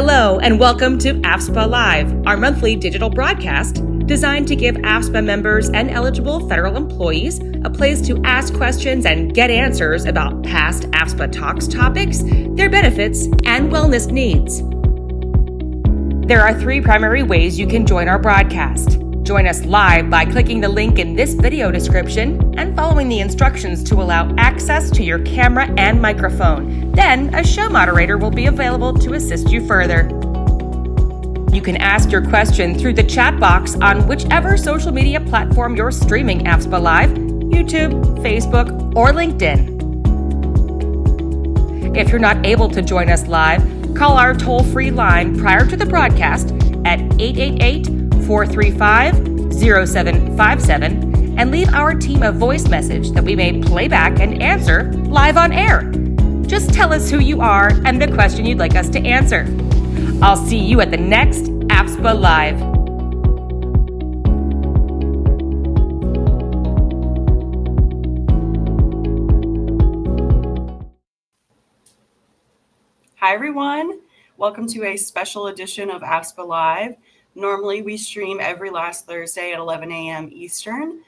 Hello, and welcome to AFSPA Live, our monthly digital broadcast designed to give AFSPA members and eligible federal employees a place to ask questions and get answers about past AFSPA Talks topics, their benefits, and wellness needs. There are 3 primary ways you can join our broadcast. Join us live by clicking the link in this video description and following the instructions to allow access to your camera and microphone. Then, a show moderator will be available to assist you further. You can ask your question through the chat box on whichever social media platform you're streaming AFSPA Live, YouTube, Facebook, or LinkedIn. If you're not able to join us live, call our toll-free line prior to the broadcast at 888-435-0757 and leave our team a voice message that we may play back and answer live on air. Just tell us who you are and the question you'd like us to answer. I'll see you at the next AFSPA Live. Hi, everyone. Welcome to a special edition of AFSPA Live. Normally, we stream every last Thursday at 11 a.m. Eastern,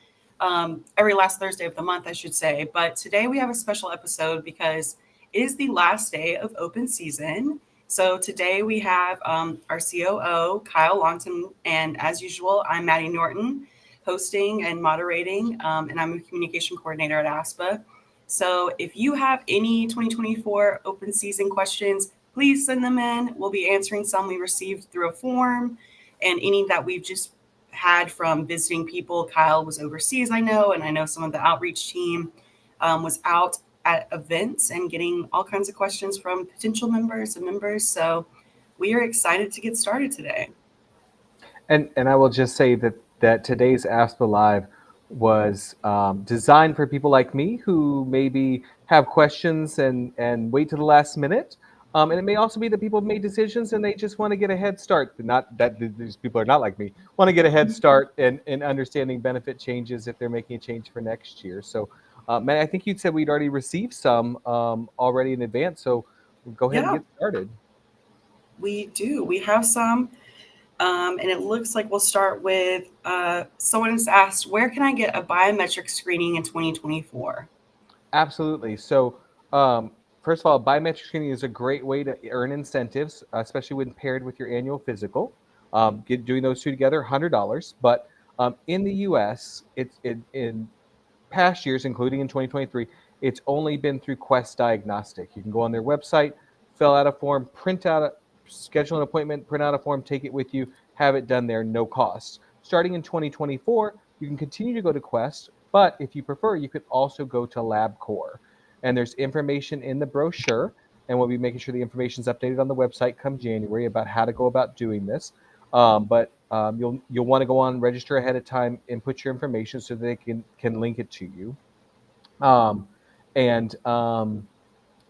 every last Thursday of the month, I should say. But today we have a special episode because it is the last day of open season. So today we have our COO, Kyle Longton, and as usual, I'm Maddie Norton, hosting and moderating, and I'm a communication coordinator at AFSPA. So if you have any 2024 open season questions, please send them in. We'll be answering some we received through a form and any that we've just had from visiting people. Kyle was overseas, I know, and I know some of the outreach team was out at events and getting all kinds of questions from potential members and members. So we are excited to get started today. And I will just say that today's AFSPA Live was designed for people like me who maybe have questions and wait to the last minute. And it may also be that people have made decisions and they just want to get a head start. Not that these people are not like me, want to get a head start in understanding benefit changes if they're making a change for next year. So, Matt, I think you said we'd already received some already in advance. So go ahead and get started. We do. We have some. And it looks like we'll start with someone has asked, where can I get a biometric screening in 2024? Absolutely. So first of all, biometric screening is a great way to earn incentives, especially when paired with your annual physical. Doing those two together, $100. But in the U.S., in past years, including in 2023, it's only been through Quest Diagnostic. You can go on their website, fill out a form, schedule an appointment, print out a form, take it with you, have it done there, no cost. Starting in 2024, you can continue to go to Quest, but if you prefer, you could also go to LabCorp. And there's information in the brochure, and we'll be making sure the information is updated on the website come January about how to go about doing this. But you'll want to go on, register ahead of time, input your information so they can link it to you. I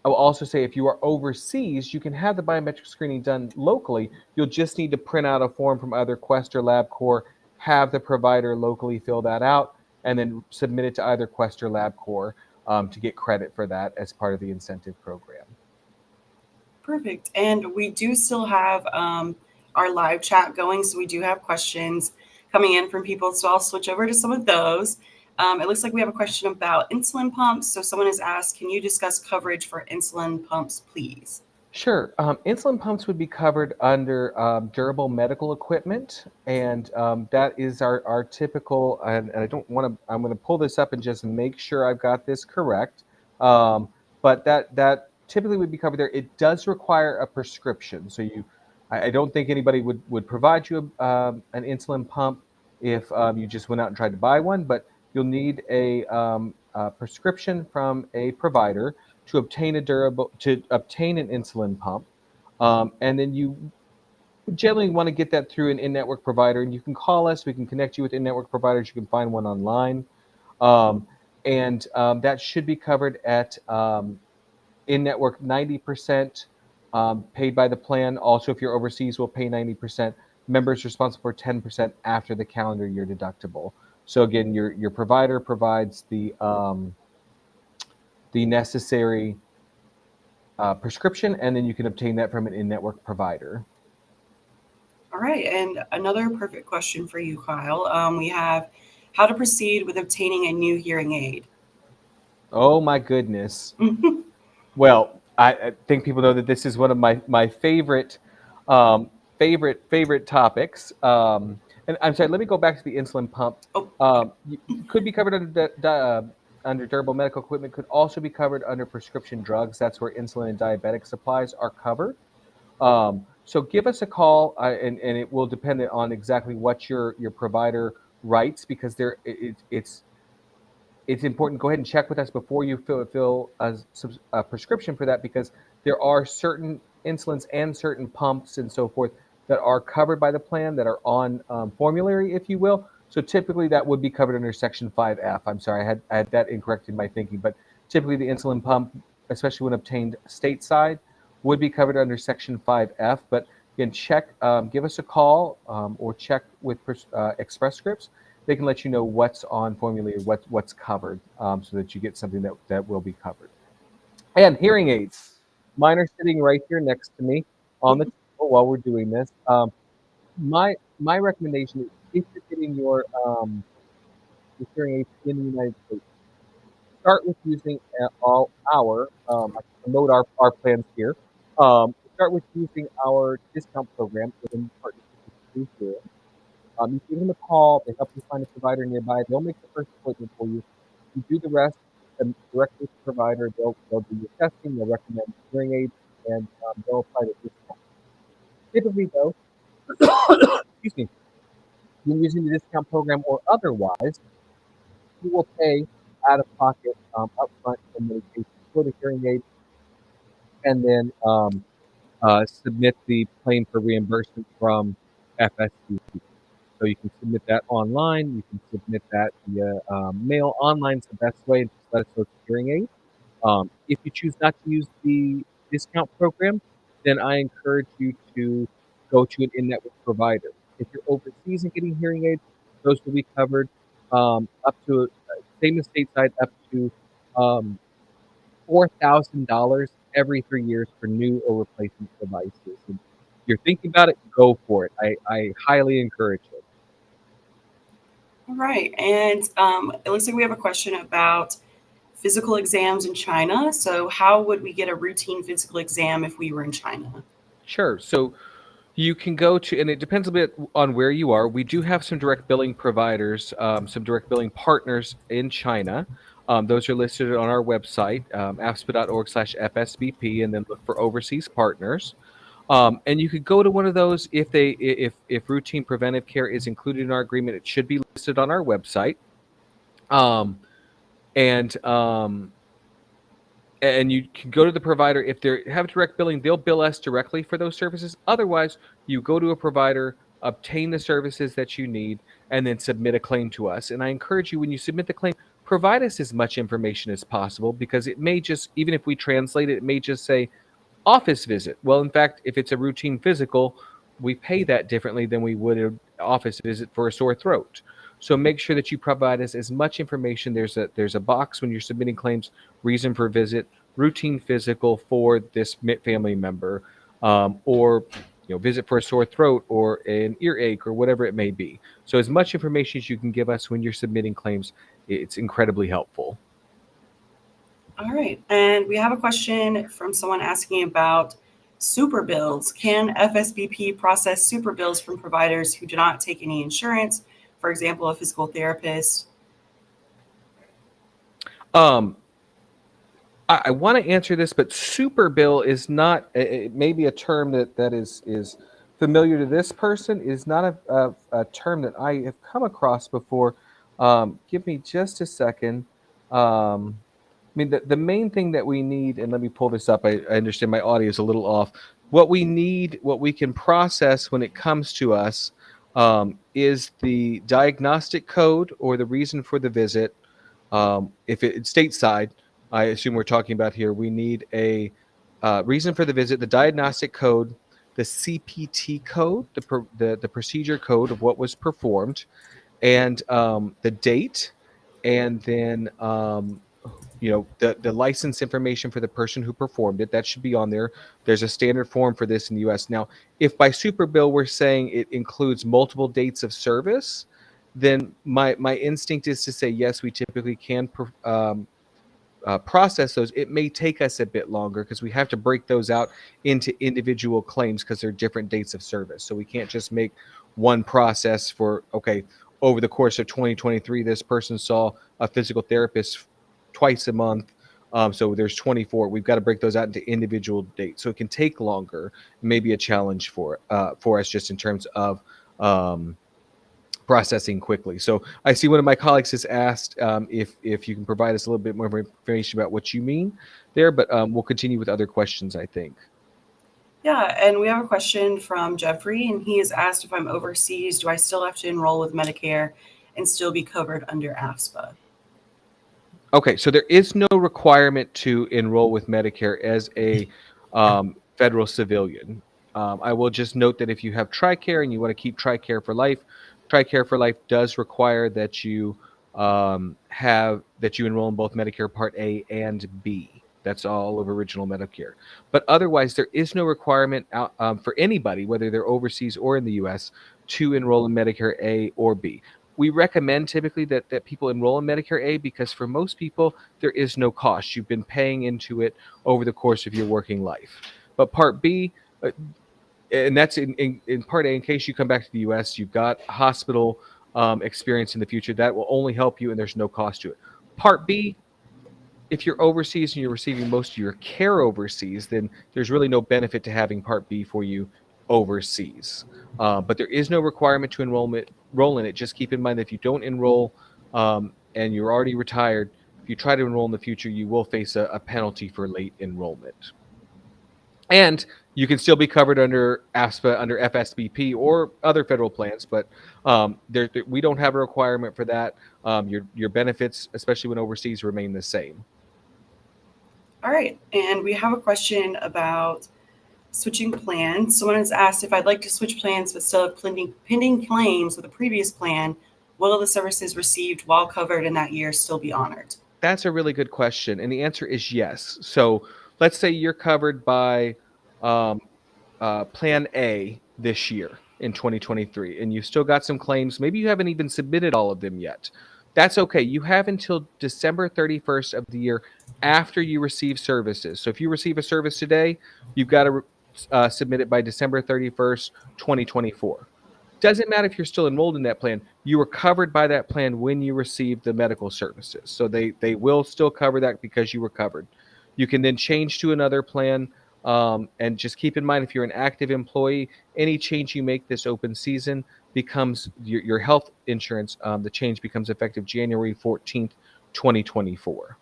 will also say if you are overseas, you can have the biometric screening done locally. You'll just need to print out a form from either Quest or LabCorp, have the provider locally fill that out, and then submit it to either Quest or LabCorp to get credit for that as part of the incentive program. Perfect. And we do still have our live chat going, so we do have questions coming in from people. So I'll switch over to some of those. It looks like we have a question about insulin pumps. So someone has asked, can you discuss coverage for insulin pumps, please? Sure. Insulin pumps would be covered under durable medical equipment, and that is our typical, and I'm going to pull this up and just make sure I've got this correct, but that typically would be covered there. It does require a prescription, so I don't think anybody would provide you an insulin pump if you just went out and tried to buy one, but you'll need a prescription from a provider to obtain an insulin pump, and then you generally want to get that through an in-network provider. And you can call us; we can connect you with in-network providers. You can find one online, and that should be covered at in-network 90%, paid by the plan. Also, if you're overseas, we'll pay 90%. Members responsible for 10% after the calendar year deductible. So again, your provider provides the necessary prescription, and then you can obtain that from an in-network provider. All right, and another perfect question for you, Kyle. We have how to proceed with obtaining a new hearing aid. Oh my goodness. Well, I think people know that this is one of my favorite um, favorite topics. And I'm sorry, let me go back to the insulin pump. Oh, okay. Could be covered under durable medical equipment. Could also be covered under prescription drugs. That's where insulin and diabetic supplies are covered. So give us a call, and it will depend on exactly what your provider writes, because it's important. Go ahead and check with us before you fill a prescription for that, because there are certain insulins and certain pumps and so forth that are covered by the plan, that are on formulary, if you will. So typically that would be covered under Section 5F. I'm sorry, I had that incorrect in my thinking, but typically the insulin pump, especially when obtained stateside, would be covered under Section 5F. But again, give us a call, or check with Express Scripts. They can let you know what's on formulary, what's covered, so that you get something that will be covered. And hearing aids. Mine are sitting right here next to me on the table while we're doing this. My recommendation is, if you're getting your hearing aids in the United States, start with using all our I can promote our plans here. Start with using our discount program in partnership with Blue. You give them a call. They help you find a provider nearby. They'll make the first appointment for you. You do the rest directly with the provider. They'll do your testing. They'll recommend hearing aids, and they'll apply the discount. Typically, though, excuse me, when using the discount program or otherwise, you will pay out of pocket upfront in many cases for the hearing aid, and then submit the claim for reimbursement from FSBP. So you can submit that online. You can submit that via mail. Online's the best way. Just let us know it's a hearing aid. If you choose not to use the discount program, then I encourage you to go to an in-network provider. If you're overseas and getting hearing aids, those will be covered up to, same as stateside, up to $4,000 every 3 years for new or replacement devices. And if you're thinking about it, go for it. I highly encourage it. All right, and it looks like we have a question about physical exams in China. So, how would we get a routine physical exam if we were in China? Sure. So you can go to, and it depends a bit on where you are. We do have some direct billing providers, some direct billing partners in China. Those are listed on our website, afspa.org/FSBP, and then look for overseas partners. And you could go to one of those if routine preventive care is included in our agreement. It should be listed on our website. Um, and and you can go to the provider. If they have direct billing, they'll bill us directly for those services. Otherwise, you go to a provider, obtain the services that you need, and then submit a claim to us. And I encourage you, when you submit the claim, provide us as much information as possible, because it may just, even if we translate it, it may just say office visit. Well, in fact, if it's a routine physical, we pay that differently than we would an office visit for a sore throat. So make sure that you provide us as much information. There's a box when you're submitting claims: reason for visit, routine physical for this family member, or visit for a sore throat or an earache or whatever it may be. So as much information as you can give us when you're submitting claims, it's incredibly helpful. All right, and we have a question from someone asking about super bills. Can FSBP process super bills from providers who do not take any insurance? For example, a physical therapist. Um, I want to answer this, but super bill is not. It may be a term that is familiar to this person. Is not a term that I have come across before. Give me just a second. I mean, the main thing that we need, and let me pull this up. I understand my audio is a little off. What we need, what we can process when it comes to us, is the diagnostic code or the reason for the visit. If it's stateside, I assume we're talking about here, we need a reason for the visit, the diagnostic code, the CPT code, the procedure code of what was performed, and the date, and then the license information for the person who performed it, that should be on there. There's a standard form for this in the US. Now, if by super bill we're saying it includes multiple dates of service, then my instinct is to say yes, we typically can process those. It may take us a bit longer because we have to break those out into individual claims because they're different dates of service. So we can't just make one process for, okay, over the course of 2023, this person saw a physical therapist twice a month. So there's 24. We've got to break those out into individual dates. So it can take longer, maybe a challenge for us just in terms of processing quickly. So I see one of my colleagues has asked if you can provide us a little bit more information about what you mean there, but we'll continue with other questions, I think. Yeah, and we have a question from Jeffrey, and he has asked if I'm overseas, do I still have to enroll with Medicare and still be covered under AFSPA? Okay, so there is no requirement to enroll with Medicare as a federal civilian. I will just note that if you have TRICARE and you want to keep TRICARE for life, TRICARE for life does require that you enroll in both Medicare Part A and B. That's all of original Medicare. But otherwise, there is no requirement for anybody, whether they're overseas or in the U.S., to enroll in Medicare A or B. We recommend typically that people enroll in Medicare A because for most people, there is no cost. You've been paying into it over the course of your working life. But Part B, and that's in Part A, in case you come back to the U.S., you've got hospital experience in the future. That will only help you, and there's no cost to it. Part B, if you're overseas and you're receiving most of your care overseas, then there's really no benefit to having Part B for you overseas. But there is no requirement to enroll in it. Just keep in mind that if you don't enroll and you're already retired, if you try to enroll in the future, you will face a penalty for late enrollment. And you can still be covered under AFSPA, under FSBP, or other federal plans, but we don't have a requirement for that. Your benefits, especially when overseas, remain the same. All right, and we have a question about switching plans. Someone has asked if I'd like to switch plans but still have pending claims with a previous plan, will the services received while covered in that year still be honored? That's a really good question, and the answer is yes. So let's say you're covered by Plan A this year in 2023, and you've still got some claims. Maybe you haven't even submitted all of them yet. That's okay. You have until December 31st of the year after you receive services. So if you receive a service today, you've got to submit it by December 31st, 2024. Doesn't matter if you're still enrolled in that plan. You were covered by that plan when you received the medical services. So they will still cover that because you were covered. You can then change to another plan. And just keep in mind, if you're an active employee, any change you make this open season becomes your health insurance. The change becomes effective January 14th, 2024.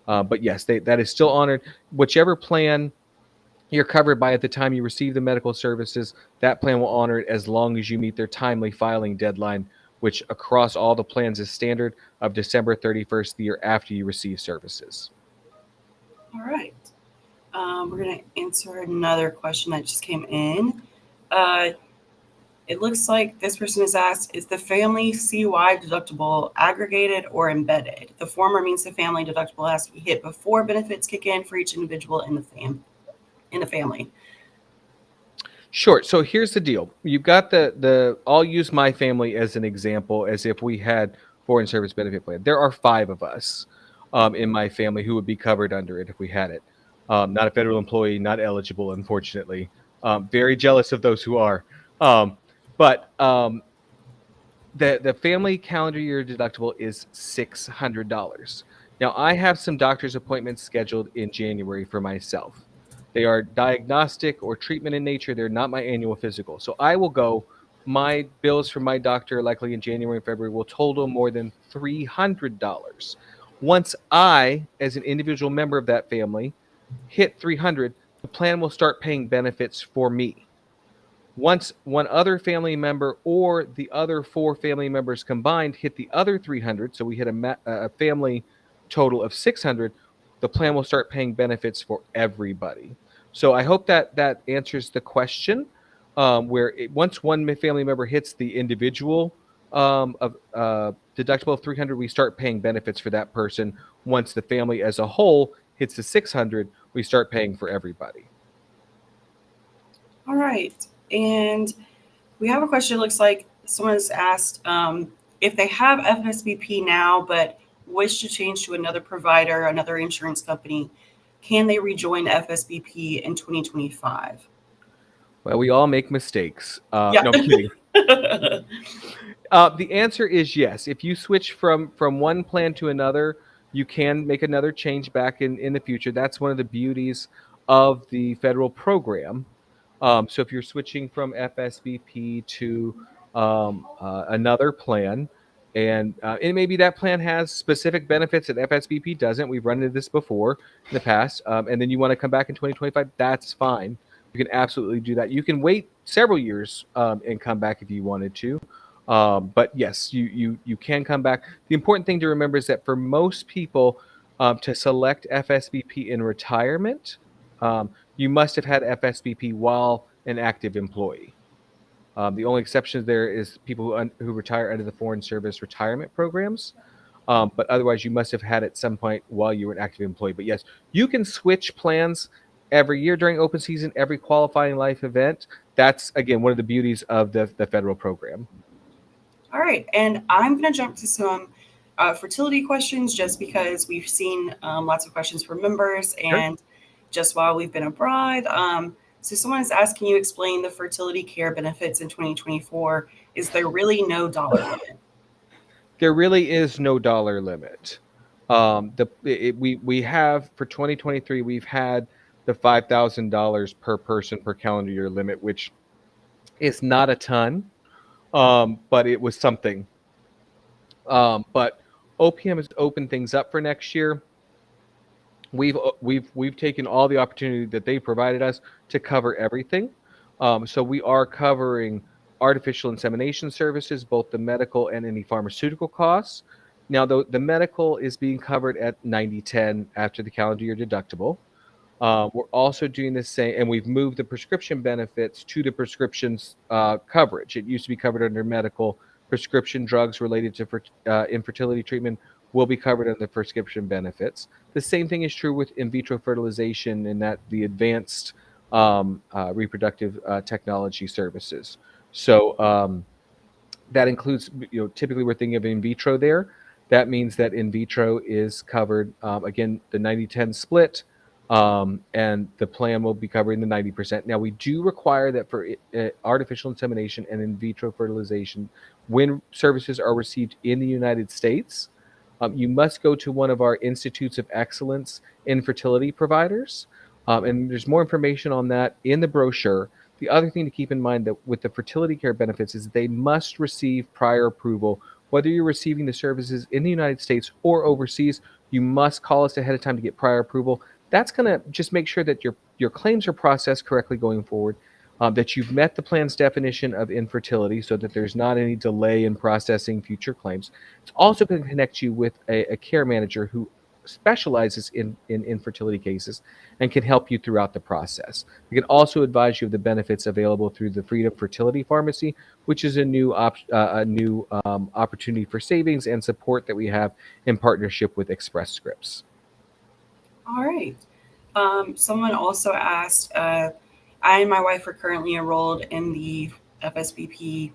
But yes, that is still honored. Whichever plan you're covered by at the time you receive the medical services, that plan will honor it as long as you meet their timely filing deadline, which across all the plans is standard of December 31st, the year after you receive services. All right. We're going to answer another question that just came in. It looks like this person has asked, is the family CUI deductible aggregated or embedded? The former means the family deductible has to be hit before benefits kick in for each individual in the family. Sure. So here's the deal. You've got I'll use my family as an example, as if we had foreign service benefit plan. There are 5 of us in my family who would be covered under it if we had it. Not a federal employee, not eligible, unfortunately. Very jealous of those who are. But the family calendar year deductible is $600. Now, I have some doctor's appointments scheduled in January for myself. They are diagnostic or treatment in nature. They're not my annual physical. So I will go. My bills from my doctor, likely in January and February, will total more than $300. Once I, as an individual member of that family, hit 300, the plan will start paying benefits for me. Once one other family member or the other 4 family members combined hit the other 300, so we hit a family total of 600, the plan will start paying benefits for everybody. So I hope that answers the question. Once one family member hits the individual of deductible of $300, we start paying benefits for that person. Once the family as a whole hits the $600, we start paying for everybody. All right. And we have a question. It looks like someone has asked if they have FSBP now, but wish to change to another provider, another insurance company, can they rejoin FSBP in 2025? Well, we all make mistakes. Yeah. No, I'm kidding. The answer is yes. If you switch from one plan to another, you can make another change back in the future. That's one of the beauties of the federal program. So if you're switching from FSBP to another plan, and maybe that plan has specific benefits that FSBP doesn't. We've run into this before in the past, and then you want to come back in 2025, that's fine. You can absolutely do that. You can wait several years and come back if you wanted to. But yes, you can come back. The important thing to remember is that for most people, to select FSBP in retirement, you must have had FSBP while an active employee. The only exception there is people who retire under the Foreign Service retirement programs. But otherwise, you must have had it at some point while you were an active employee. But yes, you can switch plans every year during open season, every qualifying life event. That's, again, one of the beauties of the federal program. All right. And I'm going to jump to some fertility questions just because we've seen lots of questions from members and just while we've been abroad. So someone is asking you explain the fertility care benefits in 2024. Is there really no dollar limit? There really is no dollar limit. We have for 2023, we've had the $5,000 per person per calendar year limit, which is not a ton, but it was something. But OPM has opened things up for next year. We've taken all the opportunity that they provided us to cover everything. So we are covering artificial insemination services, both the medical and any pharmaceutical costs. Now, the medical is being covered at 90/10 after the calendar year deductible. We're also doing the same, and we've moved the prescription benefits to the prescriptions coverage. It used to be covered under medical. Prescription drugs related to infertility treatment will be covered under prescription benefits. The same thing is true with in vitro fertilization and that the advanced reproductive technology services. So that includes, typically we're thinking of in vitro there. That means that in vitro is covered, again, the 90/10 split, and the plan will be covering the 90%. Now, we do require that for artificial insemination and in vitro fertilization, when services are received in the United States, you must go to one of our Institutes of Excellence infertility providers. And there's more information on that in the brochure. The other thing to keep in mind that with the fertility care benefits is they must receive prior approval. Whether you're receiving the services in the United States or overseas, you must call us ahead of time to get prior approval. That's going to just make sure that your claims are processed correctly going forward, that you've met the plan's definition of infertility so that there's not any delay in processing future claims. It's also going to connect you with a care manager who specializes in infertility cases and can help you throughout the process. We can also advise you of the benefits available through the Freedom Fertility Pharmacy, which is a new opportunity for savings and support that we have in partnership with Express Scripts. All right. Someone also asked, I and my wife are currently enrolled in the FSBP,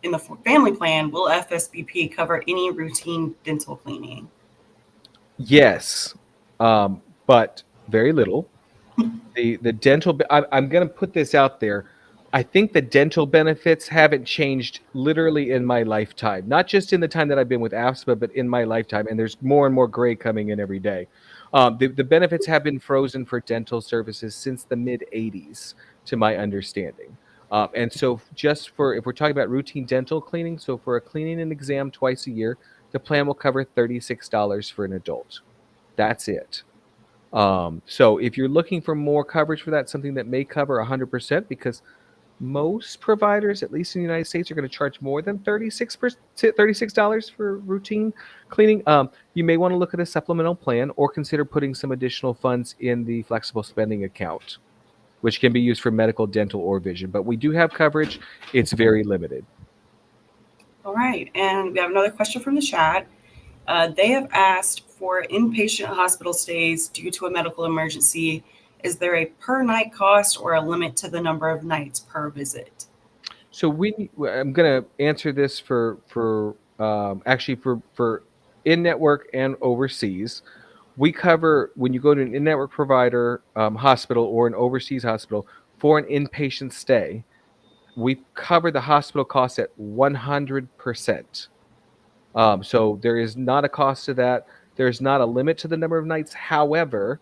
in the family plan. Will FSBP cover any routine dental cleaning? Yes, but very little. The dental, I'm going to put this out there. I think the dental benefits haven't changed literally in my lifetime, not just in the time that I've been with AFSPA, but in my lifetime. And there's more and more gray coming in every day. The benefits have been frozen for dental services since the mid 80s, to my understanding. And so if we're talking about routine dental cleaning, so for a cleaning and exam twice a year, the plan will cover $36 for an adult. That's it. So if you're looking for more coverage for that, something that may cover 100%, because most providers, at least in the United States, are going to charge more than $36 for routine cleaning. You may want to look at a supplemental plan or consider putting some additional funds in the flexible spending account, which can be used for medical, dental, or vision. But we do have coverage. It's very limited. All right, and we have another question from the chat. They have asked for inpatient hospital stays due to a medical emergency. Is there a per night cost or a limit to the number of nights per visit? So I'm going to answer this actually for in-network and overseas. We cover when you go to an in-network provider hospital or an overseas hospital for an inpatient stay, we cover the hospital costs at 100%. So there is not a cost to that. There's not a limit to the number of nights. However,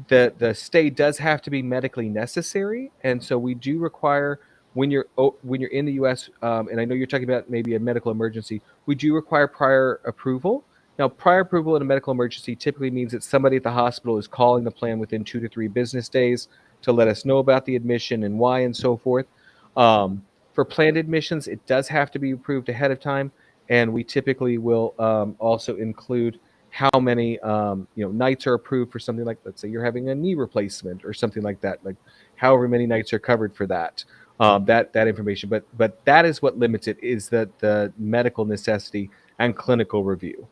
the stay does have to be medically necessary, and so we do require when you're in the U.S. And I know you're talking about maybe a medical emergency. We do require prior approval. Now, prior approval in a medical emergency typically means that somebody at the hospital is calling the plan within 2 to 3 business days to let us know about the admission and why and so forth. For planned admissions, it does have to be approved ahead of time, and we typically will also include how many nights are approved for something like, let's say you're having a knee replacement or something like that, like however many nights are covered for that that information. But that is what limits it, is the medical necessity and clinical review.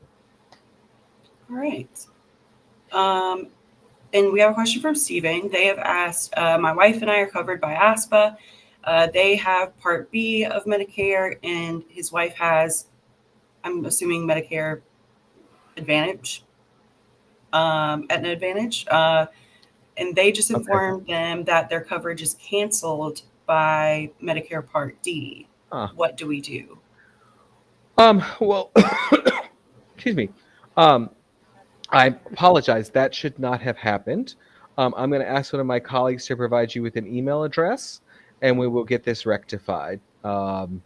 All right. And we have a question from Steven. They have asked, my wife and I are covered by AFSPA. They have Part B of Medicare, and his wife has, I'm assuming, Medicare Advantage, Aetna Advantage. And they just informed them that their coverage is canceled by Medicare Part D. What do we do? Well, excuse me. I apologize. That should not have happened. I'm going to ask one of my colleagues to provide you with an email address, and we will get this rectified. I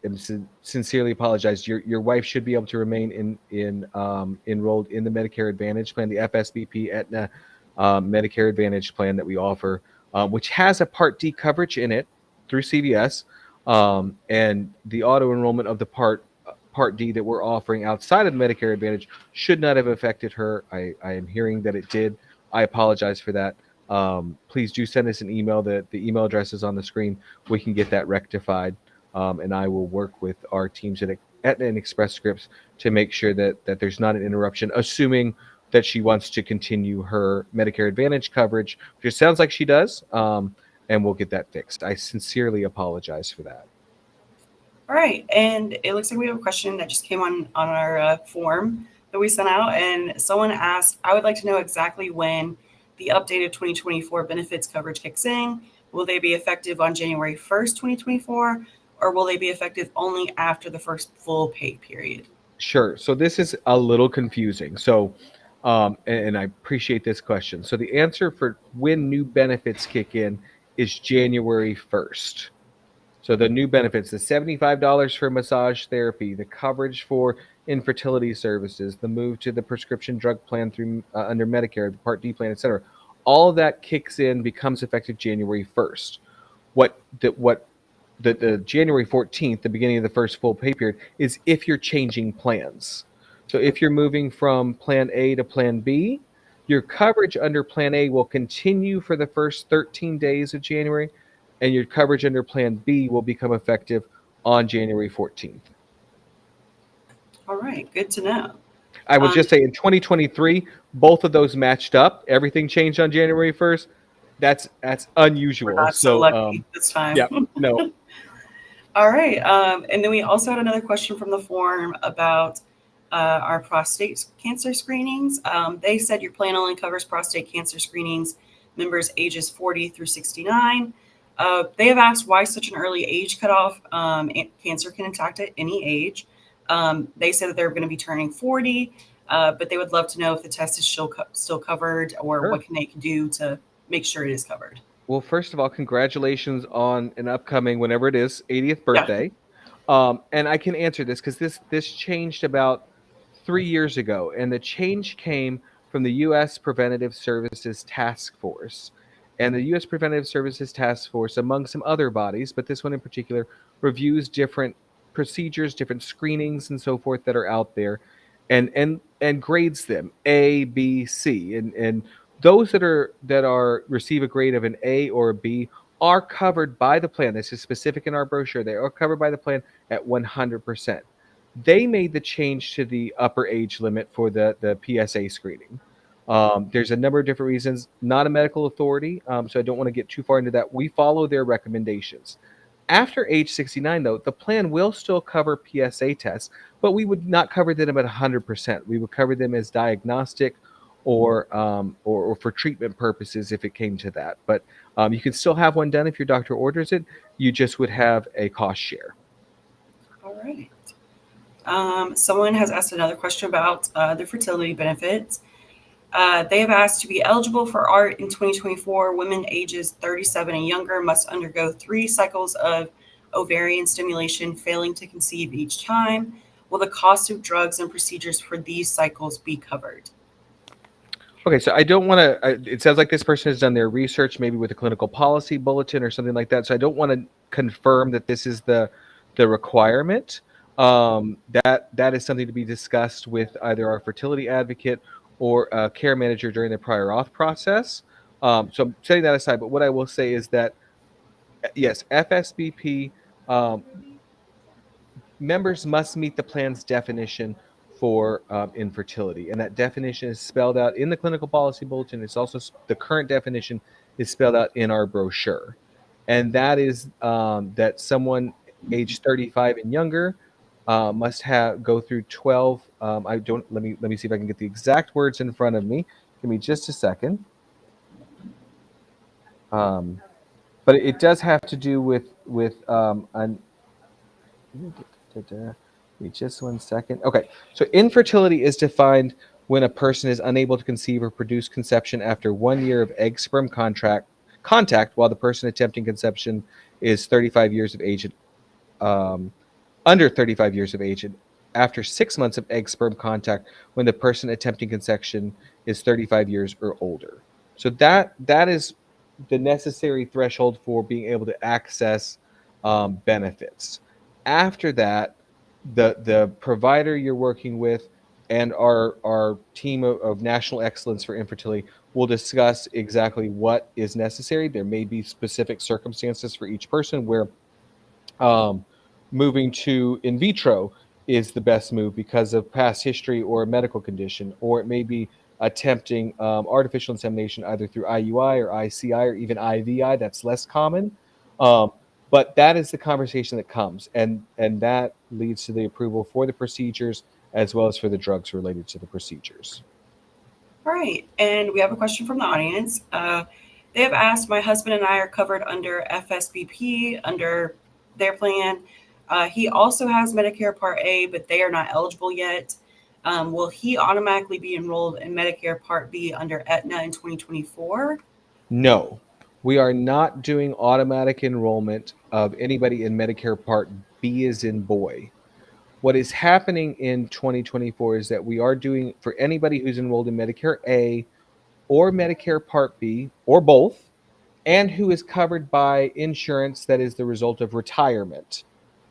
am sincerely apologize. Your wife should be able to remain enrolled in the Medicare Advantage plan, the FSBP Aetna Medicare Advantage plan that we offer, which has a Part D coverage in it through CVS, and the auto enrollment of the Part D that we're offering outside of the Medicare Advantage should not have affected her. I am hearing that it did. I apologize for that. Please do send us an email. The email address is on the screen. We can get that rectified. And I will work with our teams at Aetna and Express Scripts to make sure that there's not an interruption, assuming that she wants to continue her Medicare Advantage coverage, which it sounds like she does, and we'll get that fixed. I sincerely apologize for that. All right, and it looks like we have a question that just came on our form that we sent out, and someone asked, I would like to know exactly when the updated 2024 benefits coverage kicks in. Will they be effective on January 1st, 2024? Or will they be effective only after the first full pay period? Sure. So this is a little confusing. So, and I appreciate this question. So the answer for when new benefits kick in is January 1st. So the new benefits, the $75 for massage therapy, the coverage for infertility services, the move to the prescription drug plan through under Medicare, the Part D plan, et cetera, all of that kicks in, becomes effective January 1st. The January 14th, the beginning of the first full pay period, is if you're changing plans. So if you're moving from Plan A to Plan B, your coverage under Plan A will continue for the first 13 days of January, and your coverage under Plan B will become effective on January 14th. All right, good to know. I would just say in 2023, both of those matched up. Everything changed on January 1st. That's unusual. We're not so lucky this time. Yeah, no. All right. And then we also had another question from the forum about our prostate cancer screenings. They said your plan only covers prostate cancer screenings members ages 40 through 69. They have asked why such an early age cutoff. Cancer can attack at any age. They said that they're going to be turning 40, but they would love to know if the test is still covered, or Sure. what they can do to make sure it is covered. Well, first of all, congratulations on an upcoming, whenever it is, 80th birthday. Yeah. And I can answer this because this changed about 3 years ago, and the change came from the U.S. Preventative Services Task Force. And the U.S. Preventative Services Task Force, among some other bodies, but this one in particular, reviews different procedures, different screenings, and so forth that are out there, and grades them A, B, C, and those that receive a grade of an A or a B are covered by the plan. This is specific in our brochure. They are covered by the plan at 100%. They made the change to the upper age limit for the PSA screening. There's a number of different reasons. Not a medical authority, so I don't want to get too far into that. We follow their recommendations. After age 69, though, the plan will still cover PSA tests, but we would not cover them at 100%. We would cover them as diagnostic or for treatment purposes if it came to that. But you can still have one done if your doctor orders it. You just would have a cost share. All right. Someone has asked another question about the fertility benefits. They have asked, to be eligible for ART in 2024, women ages 37 and younger must undergo 3 cycles of ovarian stimulation, failing to conceive each time. Will the cost of drugs and procedures for these cycles be covered? Okay, so I don't want to, it sounds like this person has done their research maybe with a clinical policy bulletin or something like that. So I don't want to confirm that this is the requirement. That is something to be discussed with either our fertility advocate or a care manager during the prior auth process. So I'm setting that aside. But what I will say is that, yes, FSBP members must meet the plan's definition for infertility. And that definition is spelled out in the clinical policy bulletin. It's also the current definition is spelled out in our brochure. And that is that someone age 35 and younger must go through 12. Let me see if I can get the exact words in front of me. Give me just a second. But it does have to do with Give me just 1 second. Okay, so infertility is defined when a person is unable to conceive or produce conception after 1 year of egg sperm contact while the person attempting conception is 35 years of age, under 35 years of age, and after 6 months of egg sperm contact when the person attempting conception is 35 years or older. So that is the necessary threshold for being able to access benefits. After that, the provider you're working with and our team of national excellence for infertility will discuss exactly what is necessary. There may be specific circumstances for each person where moving to in vitro is the best move because of past history or a medical condition, or it may be attempting artificial insemination either through IUI or ICI or even IVI. That's less common. But that is the conversation that comes, and that leads to the approval for the procedures as well as for the drugs related to the procedures. All right, and we have a question from the audience. They have asked, my husband and I are covered under FSBP, under their plan. He also has Medicare Part A, but they are not eligible yet. Will he automatically be enrolled in Medicare Part B under Aetna in 2024? No, we are not doing automatic enrollment of anybody in Medicare Part B as in boy. What is happening in 2024 is that we are doing, for anybody who's enrolled in Medicare A or Medicare Part B or both, and who is covered by insurance that is the result of retirement,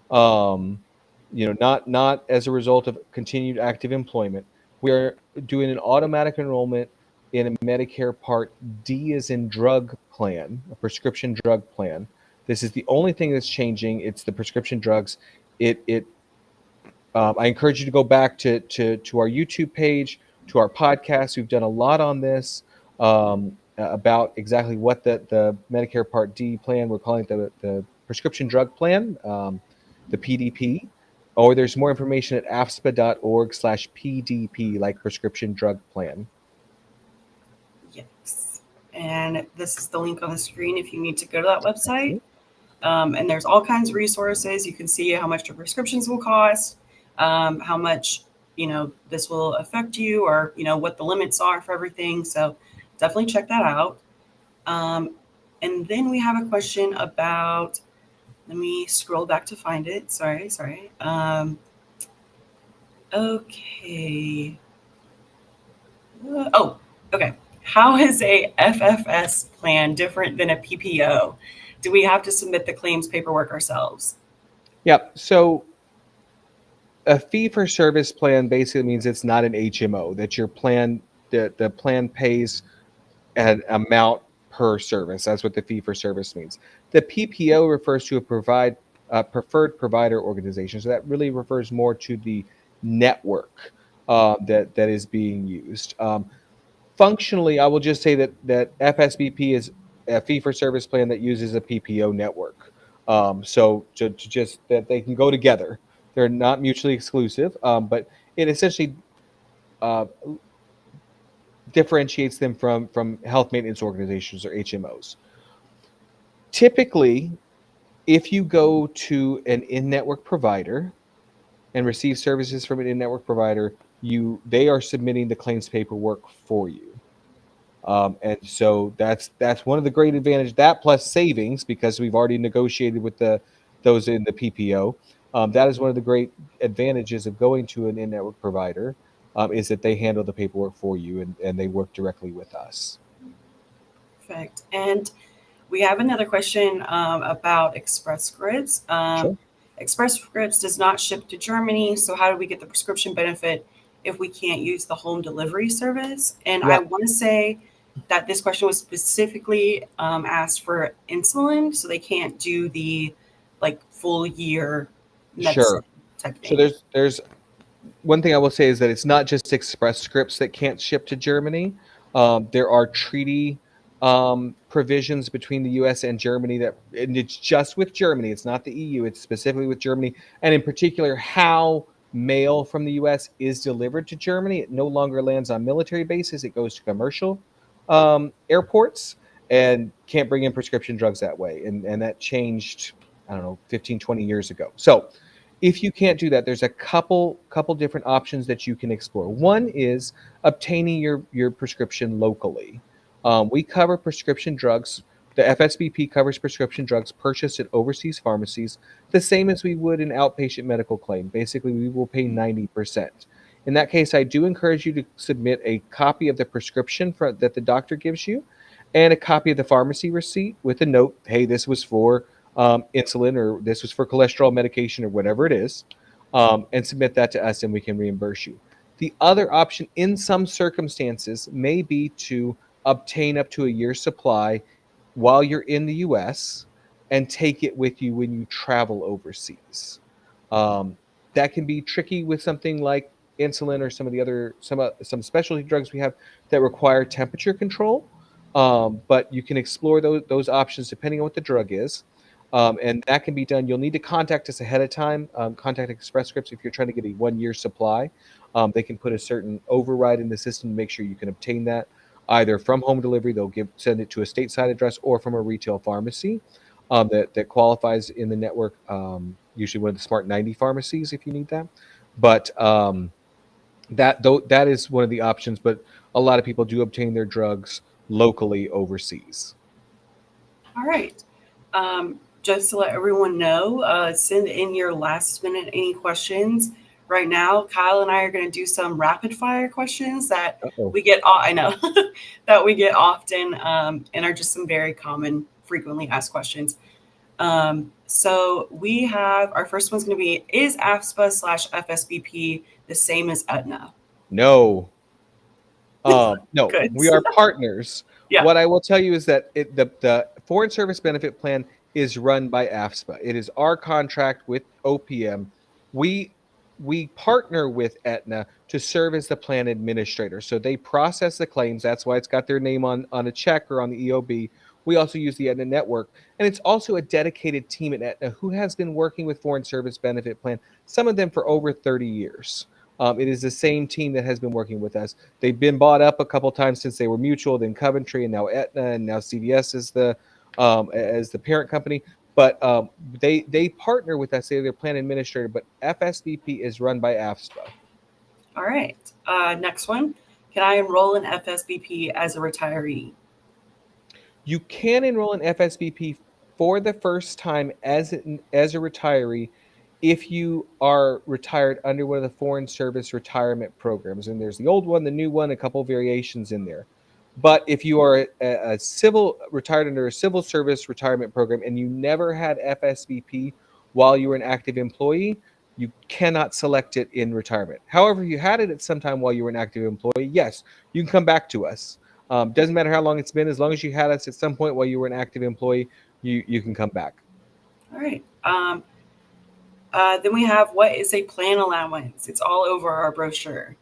not as a result of continued active employment. We are doing an automatic enrollment in a Medicare Part D as in drug plan, a prescription drug plan. This is the only thing that's changing. It's the prescription drugs. I encourage you to go back to our YouTube page, to our podcast. We've done a lot on this about exactly what the Medicare Part D plan, we're calling it the prescription drug plan, the PDP, or there's more information at afspa.org/PDP, like prescription drug plan. Yes. And this is the link on the screen if you need to go to that website. And there's all kinds of resources. You can see how much your prescriptions will cost, how much, this will affect you, or, what the limits are for everything. So definitely check that out. And then we have a question about, let me scroll back to find it. Sorry. Okay. Okay. How is a FFS plan different than a PPO? Do we have to submit the claims paperwork ourselves? Yeah. So a fee-for-service plan basically means it's not an HMO, that your plan, the plan pays an amount per service. That's what the fee-for-service means. The PPO refers to a preferred provider organization. So that really refers more to the network that is being used. Functionally, I will just say that FSBP is a fee-for-service plan that uses a PPO network. So to just that they can go together. They're not mutually exclusive, but it essentially uh, differentiates them from health maintenance organizations or HMOs. Typically, if you go to an in-network provider and receive services from an in-network provider, they are submitting the claims paperwork for you. And so that's one of the great advantages. That plus savings, because we've already negotiated with those in the PPO. That is one of the great advantages of going to an in-network provider, is that they handle the paperwork for you and they work directly with us. Perfect. And we have another question about Express Scripts. Sure. Express Scripts does not ship to Germany, so how do we get the prescription benefit if we can't use the home delivery service? And I Yeah. want to say that this question was specifically asked for insulin, so they can't do the like full year medicine Sure. type So thing. there's one thing I will say is that it's not just Express Scripts that can't ship to Germany. There are treaty provisions between the U.S. and Germany and it's just with Germany. It's not the EU. It's specifically with Germany, and in particular, how mail from the U.S. is delivered to Germany. It no longer lands on military bases. It goes to commercial airports, and can't bring in prescription drugs that way. And that changed, I don't know, 15, 20 years ago. So if you can't do that, there's a couple different options that you can explore. One is obtaining your prescription locally. We cover prescription drugs. The FSBP covers prescription drugs purchased at overseas pharmacies, the same as we would an outpatient medical claim. Basically, we will pay 90%. In that case, I do encourage you to submit a copy of the prescription that the doctor gives you and a copy of the pharmacy receipt with a note, hey, this was for insulin, or this was for cholesterol medication, or whatever it is, and submit that to us and we can reimburse you. The other option in some circumstances may be to obtain up to a year's supply while you're in the US and take it with you when you travel overseas. Um, that can be tricky with something like insulin or some of the other some specialty drugs we have that require temperature control. But you can explore those options depending on what the drug is. And that can be done. You'll need to contact us ahead of time. Contact Express Scripts if you're trying to get a 1-year supply. They can put a certain override in the system to make sure you can obtain that either from home delivery. They'll send it to a stateside address, or from a retail pharmacy that qualifies in the network. Usually one of the Smart 90 pharmacies if you need that. But that is one of the options. But a lot of people do obtain their drugs locally overseas. All right. Just to let everyone know, send in your last minute any questions. Right now, Kyle and I are going to do some rapid fire questions that Uh-oh. we get. I know that we get often, and are just some very common, frequently asked questions. So we have our first one's going to be: is AFSPA/FSBP the same as Aetna? No. No, Good. we are partners. Yeah. What I will tell you is that the Foreign Service Benefit Plan is run by AFSPA. It is our contract with OPM. We partner with Aetna to serve as the plan administrator. So they process the claims. That's why it's got their name on a check or on the EOB. We also use the Aetna network. And it's also a dedicated team at Aetna who has been working with Foreign Service Benefit Plan, some of them for over 30 years. It is the same team that has been working with us. They've been bought up a couple times since they were Mutual, then Coventry, and now Aetna, and now CVS is as the parent company. But they partner with us. They're their plan administrator. But FSBP is run by AFSPA. All right. Next one. Can I enroll in FSBP as a retiree? You can enroll in FSBP for the first time as a retiree if you are retired under one of the Foreign Service retirement programs. And there's the old one, the new one, a couple variations in there. But if you are a retired under a civil service retirement program and you never had FSBP while you were an active employee, you cannot select it in retirement. However, if you had it at some time while you were an active employee, yes, you can come back to us. Doesn't matter how long it's been, as long as you had us at some point while you were an active employee, you can come back. All right. Then we have, what is a plan allowance? It's all over our brochure.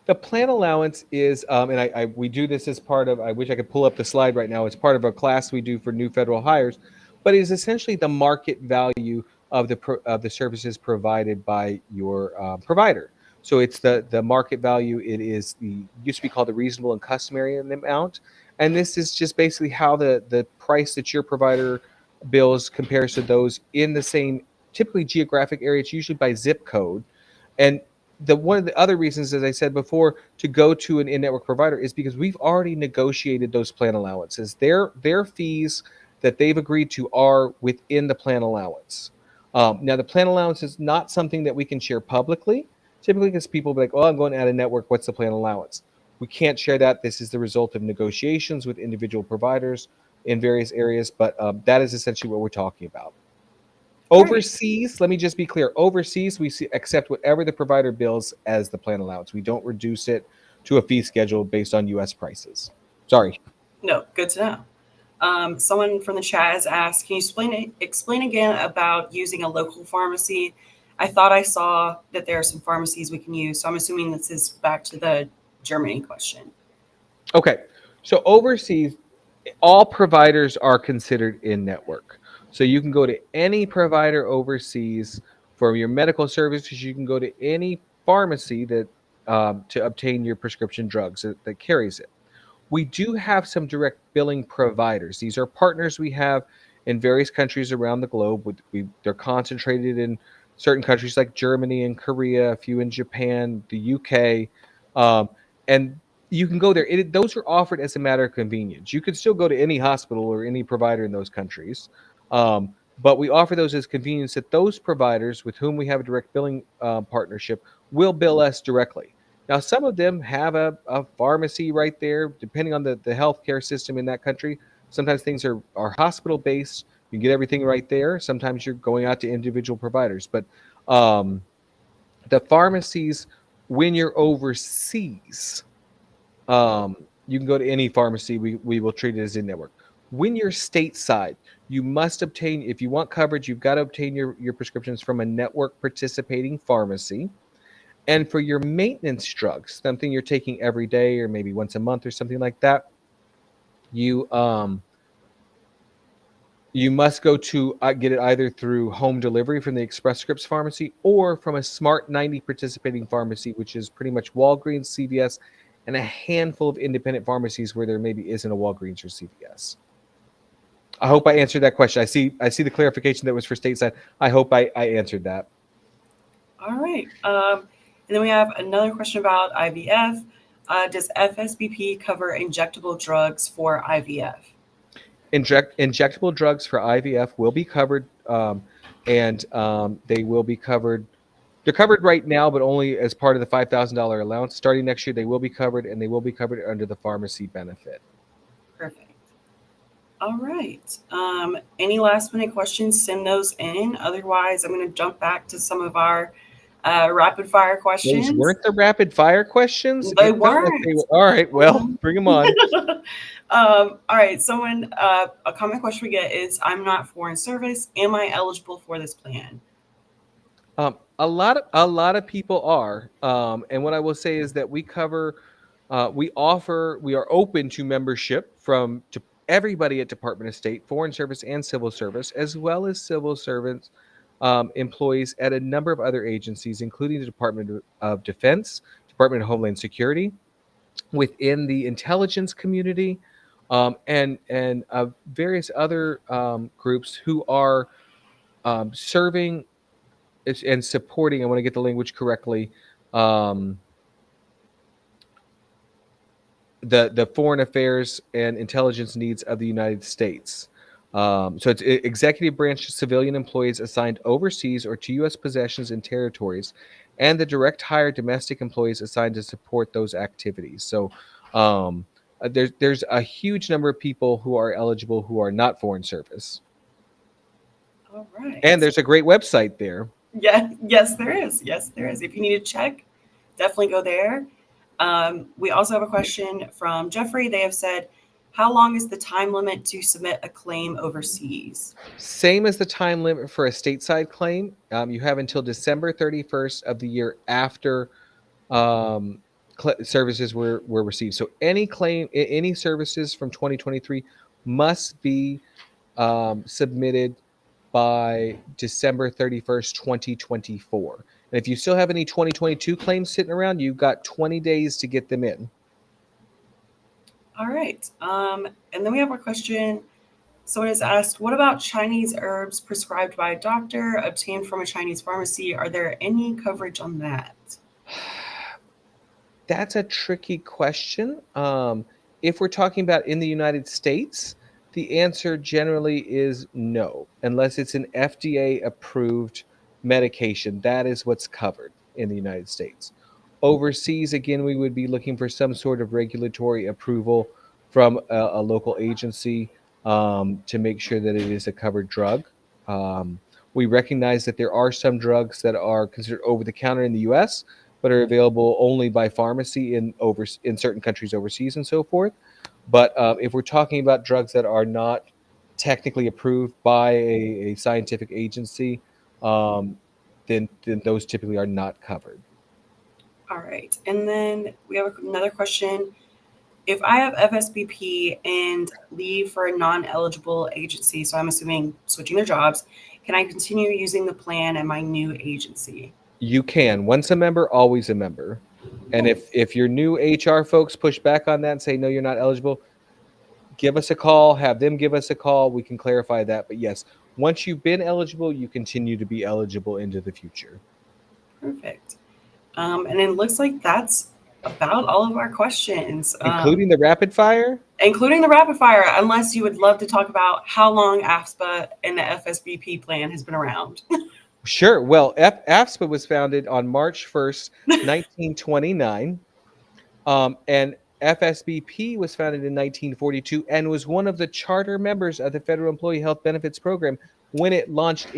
The plan allowance is, and we do this as part of, I wish I could pull up the slide right now. It's part of a class we do for new federal hires, but it is essentially the market value of the services provided by your provider. So it's the market value. It is used to be called the reasonable and customary amount, and this is just basically how the price that your provider bills compares to those in the same, typically geographic area. It's usually by zip code, and one of the other reasons, as I said before, to go to an in-network provider is because we've already negotiated those plan allowances. Their fees that they've agreed to are within the plan allowance. Now, the plan allowance is not something that we can share publicly, typically because people will be like, "Oh, I'm going to add a network. What's the plan allowance?" We can't share that. This is the result of negotiations with individual providers in various areas, but that is essentially what we're talking about. Overseas, let me just be clear. Overseas, we accept whatever the provider bills as the plan allowance. We don't reduce it to a fee schedule based on U.S. prices. Sorry. No, good to know. Someone from the chat has asked, can you explain again about using a local pharmacy? I thought I saw that there are some pharmacies we can use, so I'm assuming this is back to the Germany question. Okay. So overseas, all providers are considered in-network. So you can go to any provider overseas for your medical services. You can go to any pharmacy that to obtain your prescription drugs that carries it. We do have some direct billing providers. These are partners we have in various countries around the globe. They're concentrated in certain countries like Germany and Korea, a few in Japan, the UK, and you can go there. Those are offered as a matter of convenience. You could still go to any hospital or any provider in those countries, but we offer those as convenience that those providers with whom we have a direct billing partnership will bill us directly. Now, some of them have a pharmacy right there, depending on the healthcare system in that country. Sometimes things are hospital-based. You get everything right there. Sometimes you're going out to individual providers. But the pharmacies, when you're overseas, you can go to any pharmacy. We will treat it as in-network. When you're stateside, you must obtain, if you want coverage, you've got to obtain your prescriptions from a network participating pharmacy. And for your maintenance drugs, something you're taking every day or maybe once a month or something like that, you must go to get it either through home delivery from the Express Scripts pharmacy or from a Smart 90 participating pharmacy, which is pretty much Walgreens, CVS, and a handful of independent pharmacies where there maybe isn't a Walgreens or CVS. I hope I answered that question. I see the clarification that was for stateside. I hope I answered that. All right. And then we have another question about IVF. Does FSBP cover injectable drugs for IVF? Injectable drugs for IVF will be covered, and they will be covered. They're covered right now, but only as part of the $5,000 allowance. Starting next year, they will be covered, and they will be covered under the pharmacy benefit. Perfect. All right. Any last minute questions, send those in. Otherwise, I'm going to jump back to some of our rapid fire questions. Those weren't the rapid fire questions? They weren't. Like they were. All right, well, bring them on. All right. Someone, a common question we get is, I'm not foreign service. Am I eligible for this plan? A lot of people are. And what I will say is that we cover, we are open to membership to everybody at Department of State, Foreign Service, and Civil Service, as well as civil servants, employees at a number of other agencies, including the Department of Defense, Department of Homeland Security, within the intelligence community, and various other groups who are serving and supporting. I want to get the language correctly. The foreign affairs and intelligence needs of the United States. So it's executive branch civilian employees assigned overseas or to U.S. possessions and territories, and the direct hire domestic employees assigned to support those activities. So there's a huge number of people who are eligible who are not foreign service. All right. And there's a great website there. Yeah. Yes, there is. Yes, there is. If you need to check, definitely go there. We also have a question from Jeffrey. They have said, How long is the time limit to submit a claim overseas? Same as the time limit for a stateside claim. You have until December 31st of the year after services were received. So any claim, any services from 2023 must be submitted by December 31st, 2024. And if you still have any 2022 claims sitting around, you've got 20 days to get them in. All right. And then we have a question. Someone has asked, what about Chinese herbs prescribed by a doctor, obtained from a Chinese pharmacy? Are there any coverage on that? That's a tricky question. If we're talking about in the United States, the answer generally is no, unless it's an FDA approved medication. That is what's covered in the United States. Overseas, again, we would be looking for some sort of regulatory approval from a local agency to make sure that it is a covered drug. We recognize that there are some drugs that are considered over the counter in the US, but are available only by pharmacy in certain countries overseas and so forth. But if we're talking about drugs that are not technically approved by a scientific agency, then those typically are not covered. All right. And then we have another question. If I have FSBP and leave for a non-eligible agency, so I'm assuming switching their jobs, can I continue using the plan at my new agency? You can. Once a member, always a member. And if your new HR folks push back on that and say, no, you're not eligible, give us a call, have them give us a call. We can clarify that. But yes, once you've been eligible, you continue to be eligible into the future. Perfect. And it looks like that's about all of our questions. Including the rapid fire? Including the rapid fire, unless you would love to talk about how long AFSPA and the FSBP plan has been around. Sure. Well, AFSPA was founded on March 1st, 1929. And FSBP was founded in 1942 and was one of the charter members of the Federal Employee Health Benefits Program when it launched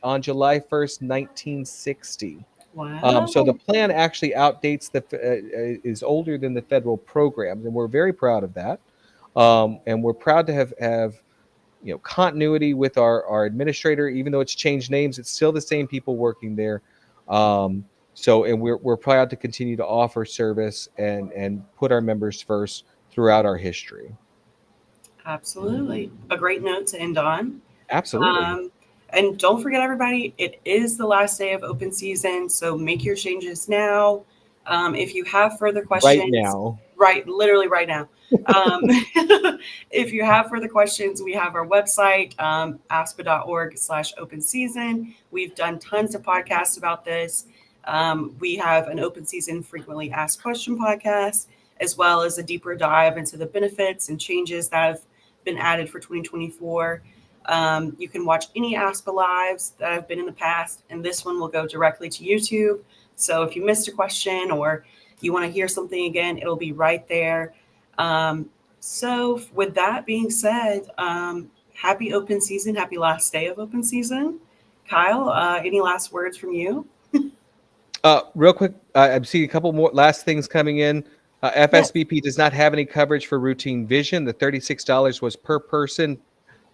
on July 1st, 1960. Wow. So the plan actually outdates is older than the federal programs, and we're very proud of that. And we're proud to have continuity with our administrator, even though it's changed names, it's still the same people working there. And we're proud to continue to offer service and put our members first throughout our history. Absolutely. A great note to end on. Absolutely. And don't forget, everybody, it is the last day of open season, so make your changes now. If you have further questions, literally right now. If you have further questions, we have our website, AFSPA.org/open season. We've done tons of podcasts about this. We have an open season frequently asked question podcast, as well as a deeper dive into the benefits and changes that have been added for 2024. You can watch any AFSPA Lives that have been in the past, and this one will go directly to YouTube. So if you missed a question or you want to hear something again, it'll be right there. So with that being said, happy open season, happy last day of open season. Kyle, any last words from you? Real quick, I'm seeing a couple more last things coming in. FSBP does not have any coverage for routine vision. The $36 was per person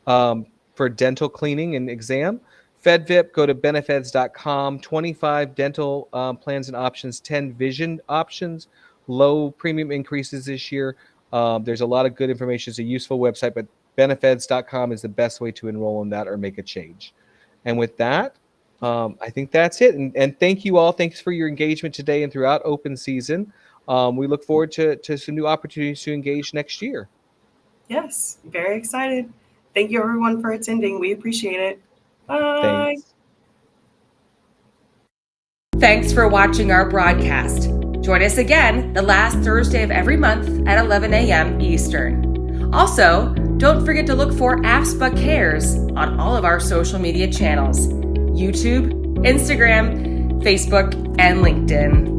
for dental cleaning and exam. FedVip, go to benefeds.com, 25 dental plans and options, 10 vision options, low premium increases this year. There's a lot of good information. It's a useful website, but benefeds.com is the best way to enroll in that or make a change. And with that, I think that's it. And thank you all. Thanks for your engagement today and throughout open season. We look forward to some new opportunities to engage next year. Yes, very excited. Thank you, everyone, for attending. We appreciate it. Bye. Thanks for watching our broadcast. Join us again the last Thursday of every month at 11 a.m. Eastern. Also, don't forget to look for AFSPA Cares on all of our social media channels: YouTube, Instagram, Facebook, and LinkedIn.